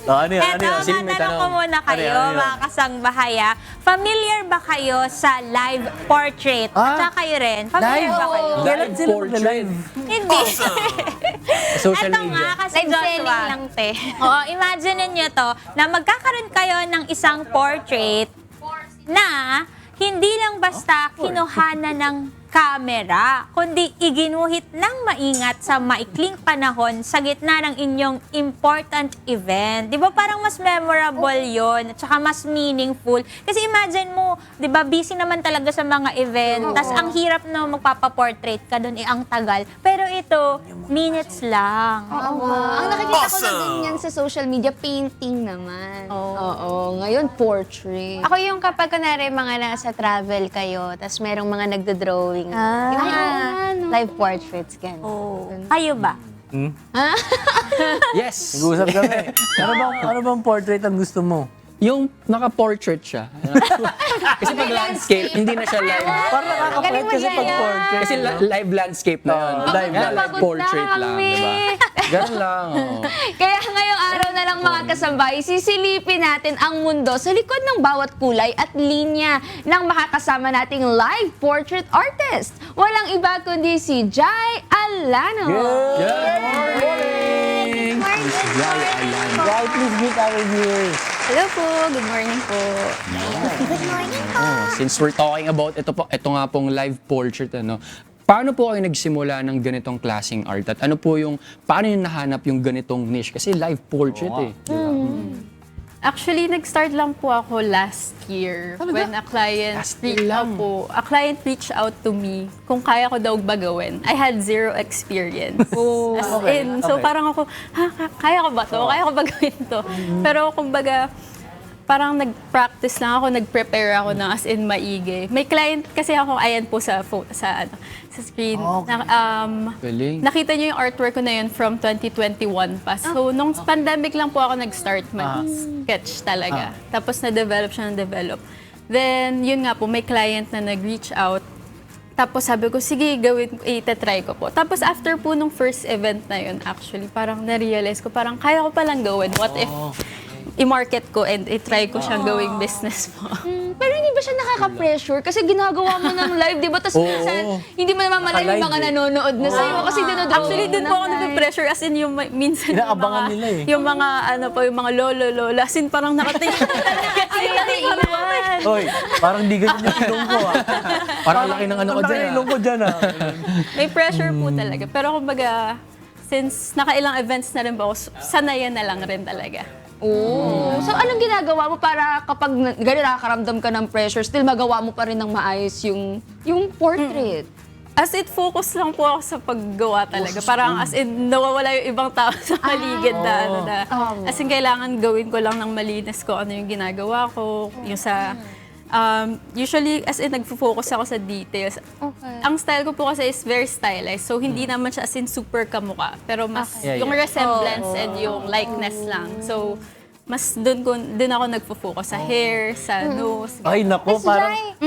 Ano yan? Eto, Sino may matanong ko tanong? muna kayo, Ano yan? mga kasangbahay. Familiar ba kayo sa live portrait? At saka kayo rin. Familiar ba kayo? Kailan sila Portrait. mag-live? Hindi. Social Eto media. nga, kasi Live selling Joshua. lang, te. Oo, imagine niyo to, na magkakaroon kayo ng isang portrait na hindi lang basta kinuhanan ng camera, kundi iginuhit ng maingat sa maikling panahon sa gitna ng inyong important event. Di ba parang mas memorable yon at saka mas meaningful? Kasi imagine mo, di ba busy naman talaga sa mga event, tas ang hirap na magpapaportrait ka doon, ang tagal. Pero ito, minutes lang. Ang nakikita ko na ganyan sa social media, painting naman. Oo. Ngayon, portrait. Ako yung kapag kunwari mga nasa travel kayo, tapos merong mga nagdo-drawing. Yung mga live portraits, ganun. Oh. Kayo ba? Yes. Nag-uusap kami. Ano bang portrait ang gusto mo? Yung naka-portrait siya. Kasi pag landscape, hindi na siya live. Parang nakakapalit kasi pag portrait. Kasi live landscape na yun. live Kaya lang. live portrait lang, di ba? Ganun lang. oo. Kaya ngayong araw na lang mga kasambay, sisilipin natin ang mundo sa likod ng bawat kulay at linya ng makakasama nating live portrait artist. Walang iba kundi si Jai Alano. Good morning! Miss Jai Ayan. Right, please meet our viewers. Hello po, good morning po. Since we're talking about ito nga pong live portrait, paano po kayo nagsimula ng ganitong klaseng art? At paano yung nahanap yung ganitong niche? Kasi live portrait di ba? Actually, nag-start lang po ako last year when a client Last year lang? reached out to me kung kaya ko daw ba gawin. I had zero experience. So parang ako, kaya ko ba to? Kaya ko ba gawin to? Pero kumbaga, parang nag-practice lang ako, nag-prepare ako ng as in maigi. May client kasi ako, ayan po sa screen. Galing. Nakita niyo yung artwork ko na yun from 2021 pa. So, nung pandemic lang po ako nag-start mag-sketch talaga. Tapos na-develop siya, na-develop. Then, yun nga po, may client na nag-reach out. Tapos sabi ko, sige, gawin, itatry ko po. Tapos after po nung first event na yun, actually, parang na-realize ko, parang kaya ko palang gawin. What if i-market ko and i-try ko siyang gawing business po? Pero hindi ba siya nakaka-pressure? Kasi ginagawa mo ng live, di ba? Tapos minsan, hindi mo naman malay yung mga nanonood na sa'yo. Kasi dinodraw Actually, dun po ako nag-pressure as in yung minsan Inaabangan nila eh. yung mga yung mga lolo, lola, as in parang nakatingin talaga. Hoy, parang di ganyan yung ilong ko Parang laki ng ano ko Ang laki dyan. ng ilong ko dyan May pressure po talaga. Pero kumbaga, since nakailang events na rin po ako, sanayan na lang rin talaga. Oh. So, anong ginagawa mo para kapag gano'n nakakaramdam ka ng pressure, still magawa mo pa rin ng maayos yung portrait? As in, focus lang po ako sa paggawa talaga. Parang as in, nawawala yung ibang tao sa paligid na as in, kailangan gawin ko lang ng malinis ko ano yung ginagawa ko, yung sa usually, as in, nagfo-focus ako sa details. Okay. Ang style ko po kasi is very stylized. So, hindi naman siya as in super kamukha. Pero mas yung resemblance and yung likeness lang. So, mas dun ako nagfo-focus sa hair, sa nose. Ay, nako,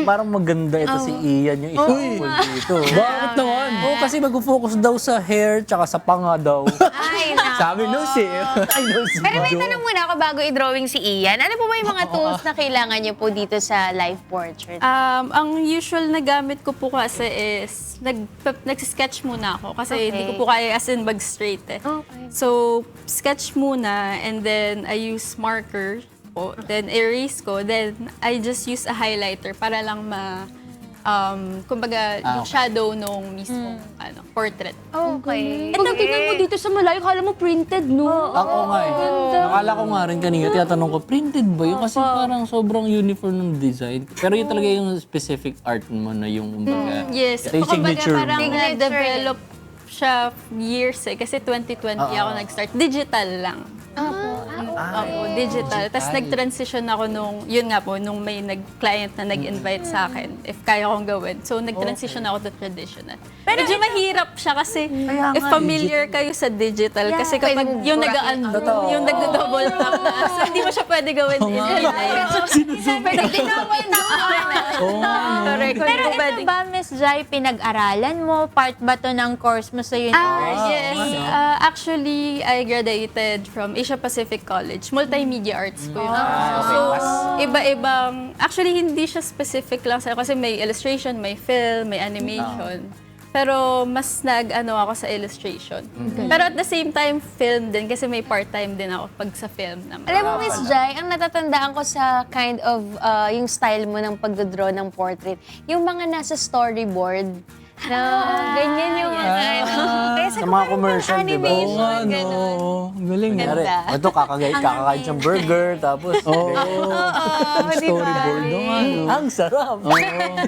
parang maganda ito si Ian, yung isang dito. Bakit naman? Oo, kasi mag-focus daw sa hair, tsaka sa panga daw. Ay, nako. Sabi no si. Ay, no, si Pero may Jo. tanong muna ako bago i-drawing si Ian. Ano po ba yung mga tools na kailangan niyo po dito sa live portrait? Ang usual na gamit ko po kasi is nag-sketch muna ako kasi Okay. hindi ko po kaya as in mag-straight eh. Okay. So, sketch muna and then I use marker po, then erase ko, then I just use a highlighter para lang kumbaga yung shadow nung mismong portrait. Okay. Pag tingnan mo dito sa malayo, kala mo printed, no? Ako nga eh. Nakala ko nga rin kanina, tinatanong ko, printed ba yun? Kasi parang sobrang uniform ng design. Pero yun talaga yung specific art mo na yung, kumbaga, Yes. ito yung Kumbaga, signature parang mo. na-develop siya years eh. Kasi 2020 ako nag-start. Digital lang. Opo, digital. Tapos nag-transition ako yun nga po, nung may client na nag-invite sa akin, if kaya kong gawin. So, nag-transition ako to traditional. Pero medyo mahirap siya kasi if familiar kayo sa digital, kasi kapag yung nag-undo, yung nag-double tap na, so hindi mo siya pwede gawin in real life. Pero Correct. Hindi ko ito pwede- ba, Miss Jai, pinag-aralan mo? Part ba to ng course mo sa university? Yes. Actually, I graduated from Asia Pacific College. Multimedia Arts po yun. So, iba-ibang... Actually, hindi siya specific lang sa'yo kasi may illustration, may film, may animation. Pero mas nag-ano ako sa illustration. Pero at the same time, film din kasi may part-time din ako pag sa film naman. Alam mo, Miss Jai, ang natatandaan ko sa kind of yung style mo ng pagdodraw ng portrait, yung mga nasa storyboard, na ganyan yung mga kaya Sa mga commercial, di ba? animation, Oo, no. gano'n. Galing. Kunyari, ito kakakain siyang burger, tapos Ang storyboard doon. ang sarap. Oo,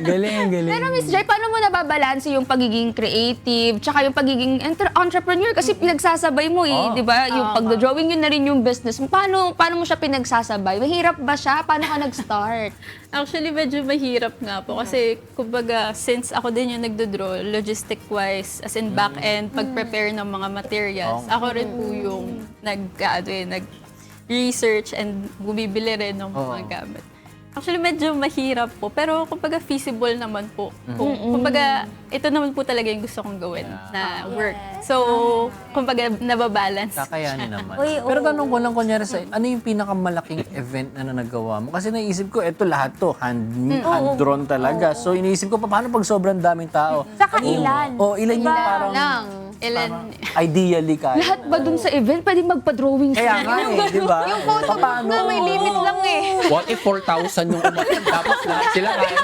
galing. Pero Miss Jai, paano mo nababalanse yung pagiging creative tsaka yung pagiging entrepreneur? Kasi pinagsasabay mo di ba? Yung pagdodrawing yun na rin yung business mo. Paano mo siya pinagsasabay? Mahirap ba siya? Paano ka nag-start? Actually, medyo mahirap nga po. Kasi, kumbaga, since ako din yung nagdodraw, logistic-wise, as in back-end, pag-prepare ng mga materials, ako rin po yung nag-research and bumibili rin ng mga gamit. Actually, medyo mahirap po. Pero, kumbaga, feasible naman po. Kumbaga, ito naman po talaga yung gusto kong gawin na work. So, kumbaga, nababalance. Kakayanin naman. Uy, Pero tanong ko lang kunyari sa ano yung pinakamalaking event na nagawa mo? Kasi naisip ko, eto lahat to, hand-drawn talaga. So iniisip ko, paano pag sobrang daming tao? Saka ilan? Ilan yung parang Lang. Ilan, ideally kaya? Lahat ba dun sa event pwede magpa-drawing Kaya nga di ba? Yung photo Na may limit lang eh. What if 4,000 yung umakyat? Tapos lahat sila kaya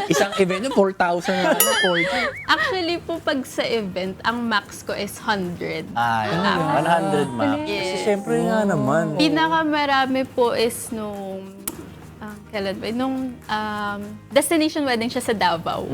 isang event yung 4,000 na 40. actually po, pag sa event, ang max ko is 100. Ay, 100 max. Kasi syempre nga naman. Pinakamarami po is nung kailan ba? Nung destination wedding siya sa Davao.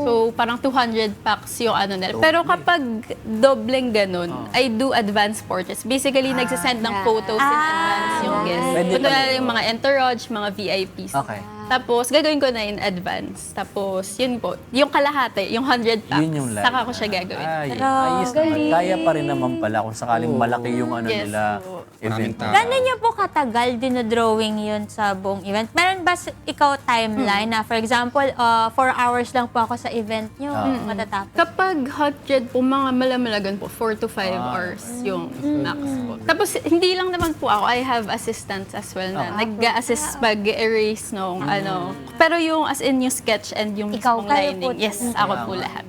So, parang 200 packs yung ano nila. Pero kapag dobleng ganun, I do advance portraits. Basically, nagsasend ng photos in advance yung guests. Pwede Punta pala. na yung mga entourage, mga VIPs. Okay. Tapos, gagawin ko na in advance. Tapos, yun po. Yung kalahati, yung 100 packs. Yun yung live. Saka ko siya gagawin. Ay, ayos naman. Kaya pa rin naman pala kung sakaling malaki yung ano Yes, nila po. event. Gano'n niyo po katagal dinodrawing yun sa buong event? Meron ba ikaw timeline na, for example, 4 hours lang po ako sa event niyo, matatapos? Kapag 100 po, mga malamalagan po, 4 to 5 hours yung max po. Tapos, hindi lang naman po ako, I have assistants as well na nag-assist pag-erase nung ano. Pero yung as in yung sketch and yung Ikaw, mismong kayo lining, po. yes, ako po lahat.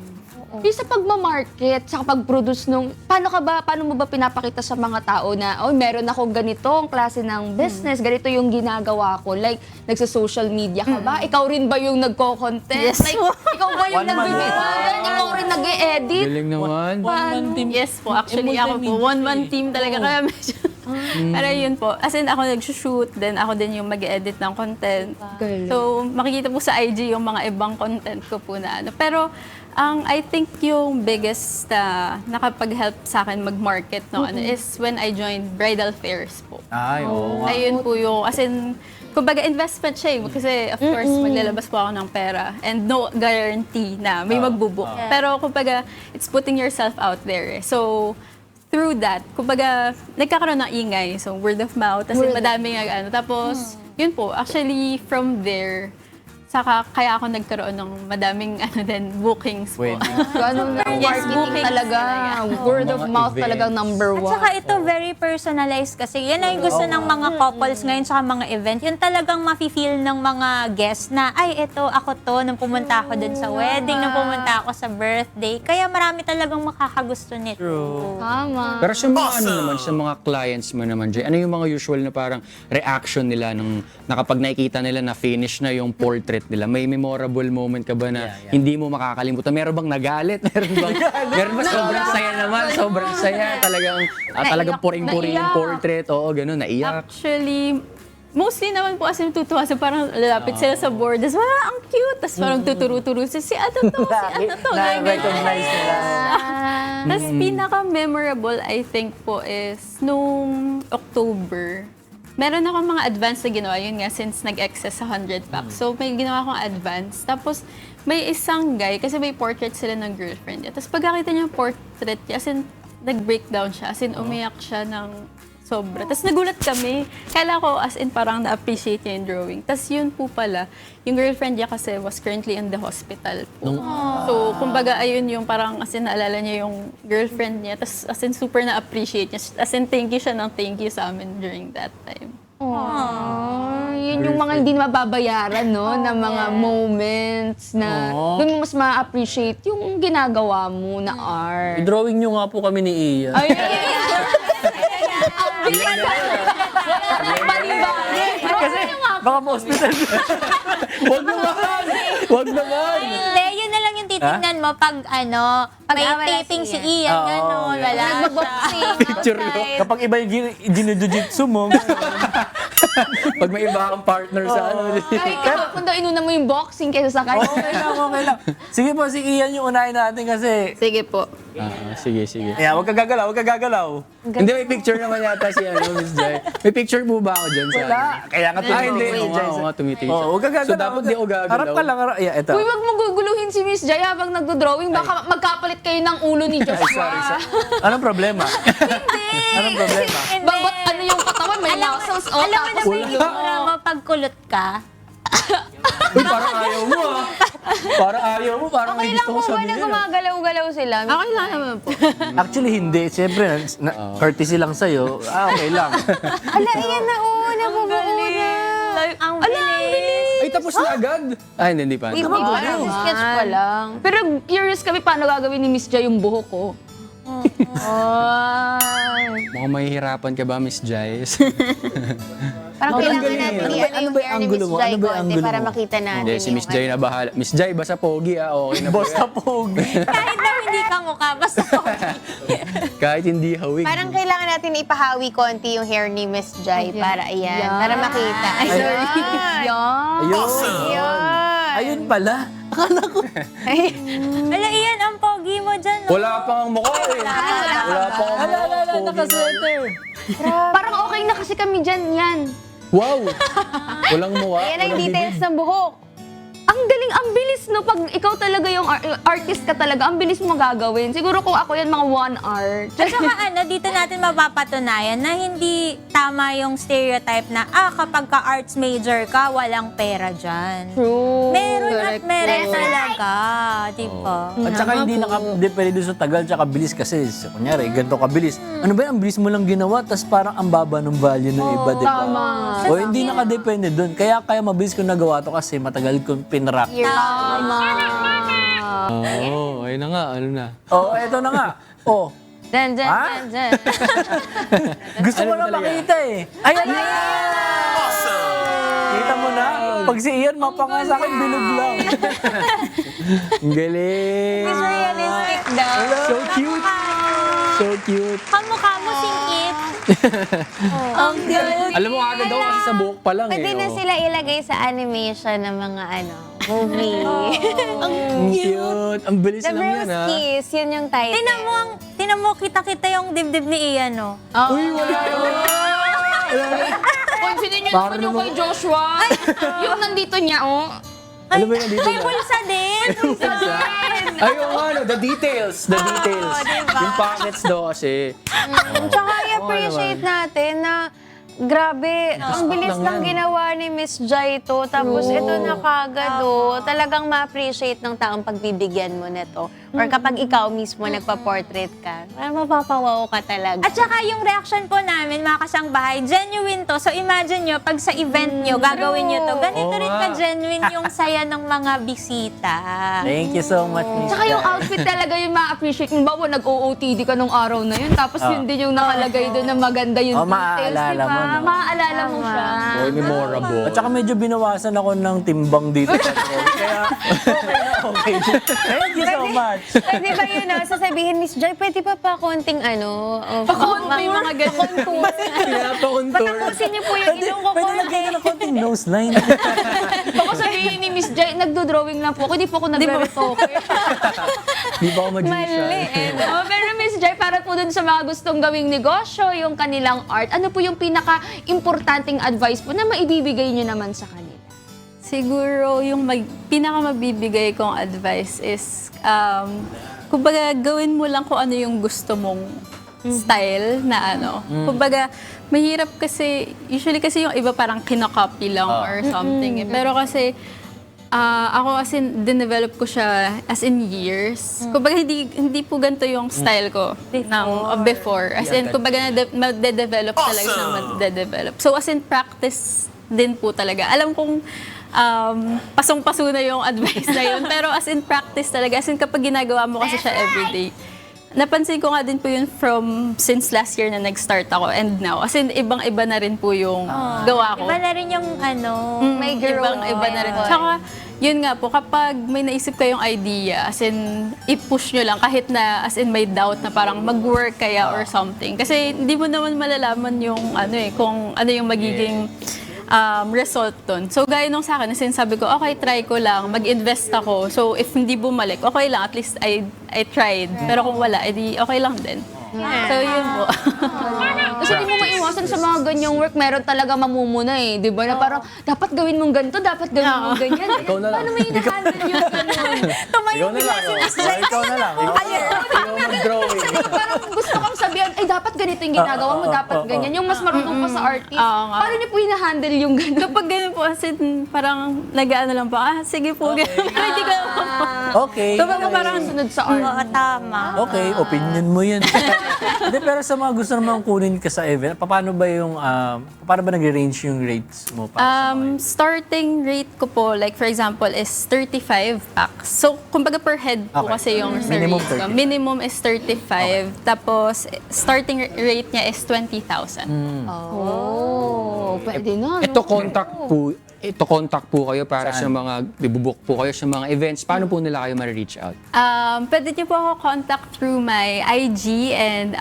Yung sa pagmamarket, sa pag-produce nung, paano mo ba pinapakita sa mga tao na, meron ako ganitong klase ng business, ganito yung ginagawa ko. Like, nagsa-social media ka ba? Ikaw rin ba yung nagko-content? Yes. Like, ikaw ba yung One man nagbibigay? Ikaw rin nag-e-edit? Galing naman. One-man team. Yes po, actually ako po, one-man team talaga. Kaya medyo, pero yun po, as in ako nag-shoot, then ako din yung mag-edit ng content. Galing. So, makikita po sa IG yung mga ibang content ko po na ano. Pero, I think yung biggest nakapag-help sa akin mag-market no, ano, is when I joined bridal fairs po. Ay, oo nga. Ayun po yung, as in, kumbaga investment siya eh. Kasi of course, maglalabas po ako ng pera and no guarantee na may magbubook. Pero kumbaga, it's putting yourself out there. So, through that, kumbaga, nagkakaroon ng ingay. So, word of mouth. Kasi madaming ano. Tapos, yun po, actually, from there, saka kaya ako nagkaroon ng madaming bookings po. Wedding. Ganun lang, Yes, marketing bookings talaga. Word of Mga mouth events. talagang number At one. saka ito very personalized kasi yan ay gusto ng mga couples ngayon sa mga event. Yun talagang mafe-feel ng mga guests na, ay, ito, ako to, nung pumunta ako dun sa wedding, nung pumunta ako sa birthday. Kaya marami talagang makakagusto nito. Tama. Pero sa mga ano naman, sa mga clients mo naman, Jay, ano yung mga usual na parang reaction nila nung nakapag nakikita nila na finish na yung portrait nila? May memorable moment ka ba na hindi mo makakalimutan? Meron bang nagalit? Meron ba sobrang saya naman? Sobrang saya. Talagang puring-puring yung portrait. Oo, ganun, naiyak. Actually, mostly naman po as in tutuwa. So parang lalapit sila sa board. Tapos, ang cute. Tapos parang tuturo-turo. Si ano to? Na-recognize nila. Tapos pinaka-memorable, I think po, is nung October. Meron ako mga advance na ginawa. Yun nga, since nag-excess sa 100 packs. So, may ginawa akong advance. Tapos, may isang guy, kasi may portrait sila ng girlfriend niya. Tapos, pagkakita niya yung portrait niya, as in, nag-breakdown siya. As in, umiyak siya ng Sobra. Tapos nagulat kami. Kala ko as in parang na-appreciate niya yung drawing. Tapos yun po pala, yung girlfriend niya kasi was currently in the hospital po. So, kumbaga, ayun yung parang as in naalala niya yung girlfriend niya. Tapos as in super na-appreciate niya. As in thank you siya ng thank you sa amin during that time. Yun yung mga hindi mababayaran, no? na mga moments na doon mo mas ma-appreciate yung ginagawa mo na art. I-drawing nyo nga po kami ni Ian. Ay, ang bilis Kasi baka ma-hospital. Huwag naman! Huwag naman! Hindi, yun na lang yung titignan mo pag may wala taping si si Ian, gano'n, yeah. wala siya. Nagbo-boxing Picture ko. outside. Kapag iba yung ginujujitsu mo. Pag may iba kang partner sa ano. Kahit kahapon daw inuna mo yung boxing kaysa sa kanya. Okay lang, okay lang. Sige po, si Ian yung unahin natin kasi. Sige po. Sige, sige. Yeah, huwag ka gagalaw, huwag ka gagalaw. Hindi, may picture naman yata si Miss Jai. May picture po ba ako dyan sa Wala. Kaya nga Ah, hindi. tumitingin Oo nga, tumitingin Oo, siya. huwag ka gagalaw. So, dapat di ako gagalaw. Harap ka lang, harap. Yeah, ito. Uy, wag mo guguluhin si Miss Jai habang nagdo-drawing. Baka magkapalit kayo ng ulo ni Joshua. Anong problema? Anong problema? Ba't ano yung katawan? May muscles. Oh, Alam mo na tapos ba yung itsura mo pag kulot ka? Uy, parang ayaw mo ah. Parang ayaw mo. Parang may Okay lang gusto ko po ba na sabihin. ah. gumagalaw-galaw sila? Okay lang naman po. Actually, hindi. Siyempre, courtesy lang sa'yo. Okay lang. Ala, iyan na, nabubuo na. Ang bilis. Ay, tapos na agad? Ah, hindi pa. Hindi ba? Sketch pa lang. Pero curious kami paano gagawin ni Miss Jai yung buhok ko. Mukhang mahihirapan ka ba, Miss Jai? Parang Ang kailangan galing natin eh. i-ano Ano yung ba yung hair ni angulo Miss mo? Jai Ano ba yung konti angulo para mo? makita natin. Hindi, si Miss Jai na bahala. Miss Jai, basta pogi ah. Okay na po Basta yan. pogi. Kahit na hindi ka mukha, basta pogi. Kahit hindi hawig. Parang kailangan natin ipahawi konti yung hair ni Miss Jai para ayan, para makita. Ay, Yan. Ayun. Ayun. Ayun pala. Akala ko. Ala, Ian, ang pogi mo dyan. no? Wala pang ang mukha eh. Wala pang ang mukha. Nakasweater. Parang okay na kasi kami dyan yan. Wow! Walang mukha. Ayan ang walang details bibig. ng buhok. Ang galing, ang bilis no. Pag ikaw talaga yung artist ka talaga, ang bilis mo gagawin. Siguro kung ako yan, mga one art. At saka dito natin mapapatunayan na hindi tama yung stereotype na, kapag ka-arts major ka, walang pera dyan. True. Meron at meron talaga, di ba? At saka hindi nakadepende doon sa tagal tsaka bilis kasi, kunyari, ganito kabilis. Ano ba yan? Ang bilis mo lang ginawa, tas parang ang baba ng value ng iba, di ba? Tama. O hindi nakadepende doon. Kaya mabilis ko nagawa to kasi matagal kong pinrak. Oo, ayun na nga. Ano na? Oh, eto na nga. Oh, Dyan, dyan, Ha? dyan, dyan. gusto mo na makita eh. Ayan na! Kita mo na? Pag si Ian mapanga sa akin, bilog lang. Ang galing! It's realistic daw. So cute! So cute! Kamukha mo singkit. Ang cute. Alam mo, agad daw kasi sa buhok pa lang Pwede eh. na oh. sila ilagay sa animation ng mga movie. Ang cute! Ang bilis The lang yan ha. Broskies, yun yung title. Tinan mo, kita-kita yung dibdib ni Ian, no? Uy, wala yun! Confident nyo Parang naman yung kay naman- Joshua. yung nandito niya, oh. Ano ba yung dito May na? bulsa din. Ay, yung ano, the details. The details. Yung pockets daw kasi. Tsaka i-appreciate natin na grabe, ang bilis lang ginawa ni Miss Jai to. Tapos ito na kagad talagang ma-appreciate ng taong pagbibigyan mo nito. Or kapag ikaw mismo nagpa-portrait ka, parang mapapawaw ka talaga. At saka yung reaction po namin, mga kasangbahay, genuine to. So imagine nyo, pag sa event nyo, gagawin nyo to, ganito Oo rin nga. ka-genuine yung saya ng mga bisita. Thank you so much, Miss Tsaka yung Jai. outfit talaga yung ma-appreciate. Kung bawa, nag-OOTD ka nung araw na yun. Tapos yun din yung nakalagay doon na maganda yung maaalala details, mo, no? Maaalala mo siya. Oh, memorable. At saka medyo binawasan ako ng timbang dito sa drawing. Kaya okay na okay. Thank you so much. Pwede ba yun, sasabihin, Miss Jai, pwede pa konting Pa-contour. mga ganun. Pinapakontour. Patapusin niyo po yung ilong ko Pwede lagyan ka ng konting nose line. Baka sabihin ni Miss Jai, nagdo-drawing lang po ako. Hindi po ako nagre-retoke. Di ba ako magician? Mali eh. Oh, pero Miss Jai, para po dun sa mga gustong gawing negosyo, yung kanilang art, ano po yung pinaka-importanting advice po na maibibigay nyo naman sa kanila? Siguro yung pinakamabibigay kong advice is, kumbaga gawin mo lang kung ano yung gusto mong style na ano. Kumbaga, Mahirap kasi, usually kasi yung iba parang kinakopy lang or something. Pero kasi, ako as in, dinevelop ko siya as in years. Kumbaga, hindi po ganito yung style ko before. As in, kumbaga, made-develop talaga siya, made-develop. So, as in, practice din po talaga. Alam kong pasong-paso na yung advice na yun. Pero as in, practice talaga. As in, kapag ginagawa mo kasi siya everyday. Napansin ko nga din po yun since last year na nag-start ako and now. As in, ibang-iba na rin po yung gawa ko. Iba na rin yung May grow Ibang-iba na rin. Tsaka, yun nga po, kapag may naisip kayong idea, as in, i-push nyo lang kahit na, as in, may doubt na parang mag-work kaya or something. Kasi hindi mo naman malalaman yung, kung ano yung magiging result dun. So, gaya nung sa akin, sinasabi ko, okay, try ko lang, mag-invest ako. So, if hindi bumalik, okay lang, at least I tried. Pero kung wala, edi okay lang din. So, yun po. Kasi hindi mo maiwasan sa mga ganyang work, meron talaga mamumuna eh, di ba? Na parang, dapat gawin mong ganito, dapat gawin mong ganyan. Paano mo hinahandle yung ganun? Tumayo bigla si Miss Jai. Ikaw na lang. Ikaw mag-drawing. Kasi parang gusto kong sabihan, ay dapat ganito yung ginagawa mo, dapat ganyan. Yung mas marunong pa sa artist. Paano niyo po hinahandle yung ganun? Kapag ganun po, as in, parang nag-ano lang po, sige po, ganun. Pero hindi ko alam po. Okay. Kumbaga parang Sunod sa art. Oo, tama. Okay, opinion mo yun. Hindi, pero sa mga gusto naman kunin ka sa event, paano ba nag-range yung rates mo? Starting rate ko po, like for example, is 35 packs. So, kumbaga per head po Okay. kasi yung sa Minimum rates ko. 30. Minimum is 35. Tapos, starting rate niya is 20,000. Oh, pwede na. Ito contact po kayo para sa mga bibubuk po kayo sa mga events. Paano po nila kayo ma-reach out? Pwede niyo po ako contact through my IG and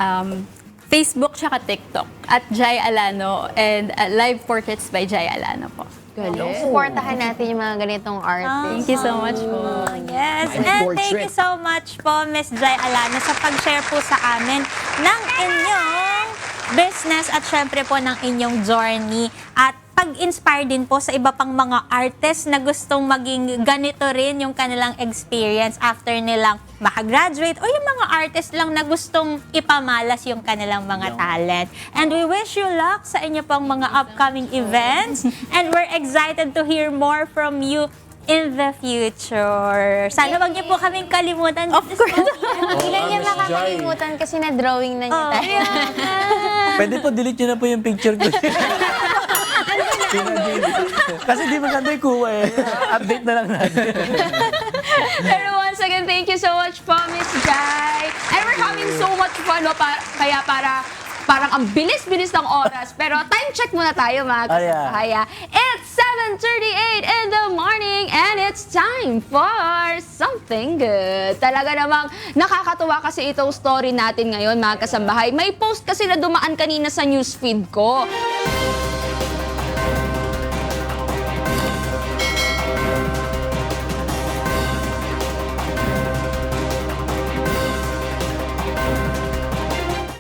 Facebook tsaka TikTok at Jai Alano and Live Portraits by Jai Alano po. Supportahan natin yung mga ganitong artists. Thank you so much po. Yes, And and portrait. thank you so much po, Miss Jai Alano, sa pag-share po sa amin ng inyong business at syempre po ng inyong journey at pag-inspire din po sa iba pang mga artists na gustong maging ganito rin yung kanilang experience after nilang makagraduate o yung mga artist lang na gustong ipamalas yung kanilang mga talent. And we wish you luck sa inyo pang mga upcoming events and we're excited to hear more from you in the future. Sana wag niyo po kaming kalimutan. Of course. Hindi lang niya makakalimutan kasi na-drawing na niya tayo. Pwede po, delete nyo na po yung picture ko. Kasi di maganda yung kuha eh. Update na lang natin. Pero once again, thank you so much po, Miss Jai. And we're having so much fun, no? Kaya parang ang bilis-bilis ng oras. Pero time check muna tayo, mga kasabahaya. It's 7:38 in the morning and it's time for something good. Talaga namang nakakatuwa kasi itong story natin ngayon, mga kasambahay. May post kasi na dumaan kanina sa newsfeed ko.